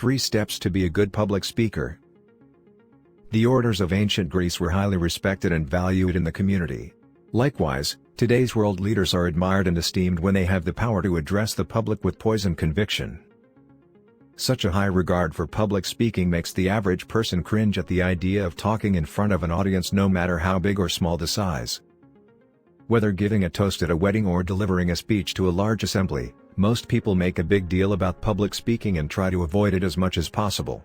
3 steps to be a good public speaker. The orators of ancient Greece were highly respected and valued in the community. Likewise, today's world leaders are admired and esteemed when they have the power to address the public with poise and conviction. Such a high regard for public speaking makes the average person cringe at the idea of talking in front of an audience, no matter how big or small the size. Whether giving a toast at a wedding or delivering a speech to a large assembly, most people make a big deal about public speaking and try to avoid it as much as possible.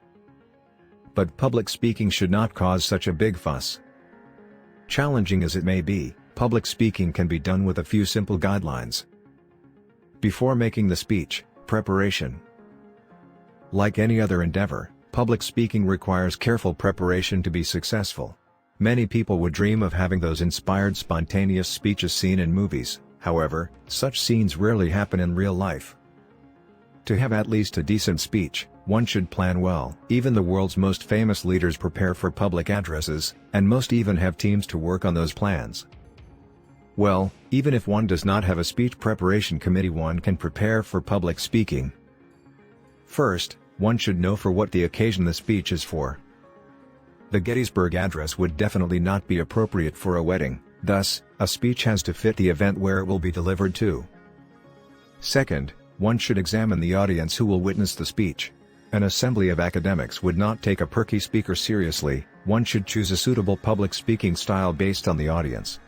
But public speaking should not cause such a big fuss. Challenging as it may be, public speaking can be done with a few simple guidelines. Before making the speech, preparation. Like any other endeavor, public speaking requires careful preparation to be successful. Many people would dream of having those inspired spontaneous speeches seen in movies. However, such scenes rarely happen in real life. To have at least a decent speech, one should plan well. Even the world's most famous leaders prepare for public addresses, and most even have teams to work on those plans. Well, even if one does not have a speech preparation committee, one can prepare for public speaking. First, one should know for what the occasion the speech is for. The Gettysburg Address would definitely not be appropriate for a wedding, thus, a speech has to fit the event where it will be delivered to. Second, one should examine the audience who will witness the speech. An assembly of academics would not take a perky speaker seriously. One should choose a suitable public speaking style based on the audience.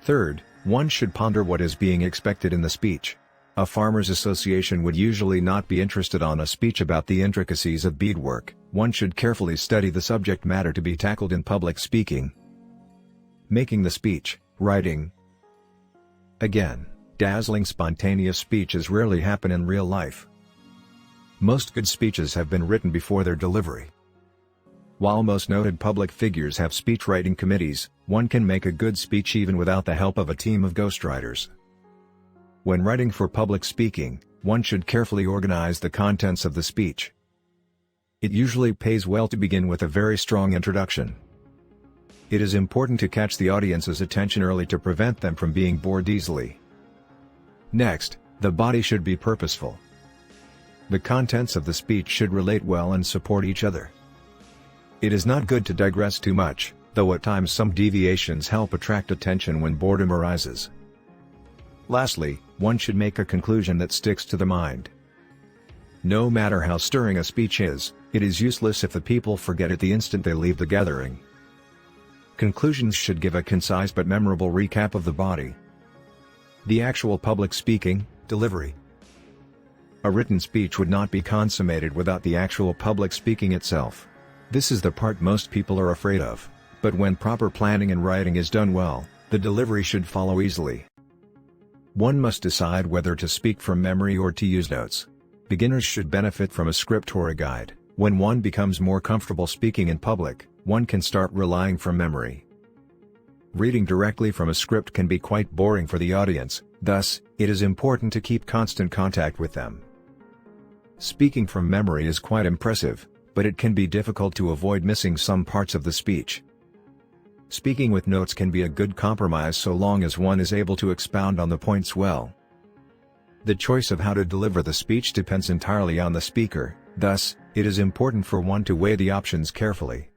Third, one should ponder what is being expected in the speech. A farmers' association would usually not be interested in a speech about the intricacies of beadwork. One should carefully study the subject matter to be tackled in public speaking. Making the speech, writing. Again, dazzling spontaneous speeches rarely happen in real life. Most good speeches have been written before their delivery. While most noted public figures have speech-writing committees, one can make a good speech even without the help of a team of ghostwriters. When writing for public speaking, one should carefully organize the contents of the speech. It usually pays well to begin with a very strong introduction. It is important to catch the audience's attention early to prevent them from being bored easily. Next, the body should be purposeful. The contents of the speech should relate well and support each other. It is not good to digress too much, though at times some deviations help attract attention when boredom arises. Lastly, one should make a conclusion that sticks to the mind. No matter how stirring a speech is, it is useless if the people forget it the instant they leave the gathering. Conclusions should give a concise but memorable recap of the body. The actual public speaking, delivery. A written speech would not be consummated without the actual public speaking itself. This is the part most people are afraid of, but when proper planning and writing is done well, the delivery should follow easily. One must decide whether to speak from memory or to use notes. Beginners should benefit from a script or a guide. When one becomes more comfortable speaking in public, one can start relying from memory. Reading directly from a script can be quite boring for the audience, thus, it is important to keep constant contact with them. Speaking from memory is quite impressive, but it can be difficult to avoid missing some parts of the speech. Speaking with notes can be a good compromise so long as one is able to expound on the points well. The choice of how to deliver the speech depends entirely on the speaker, thus, it is important for one to weigh the options carefully.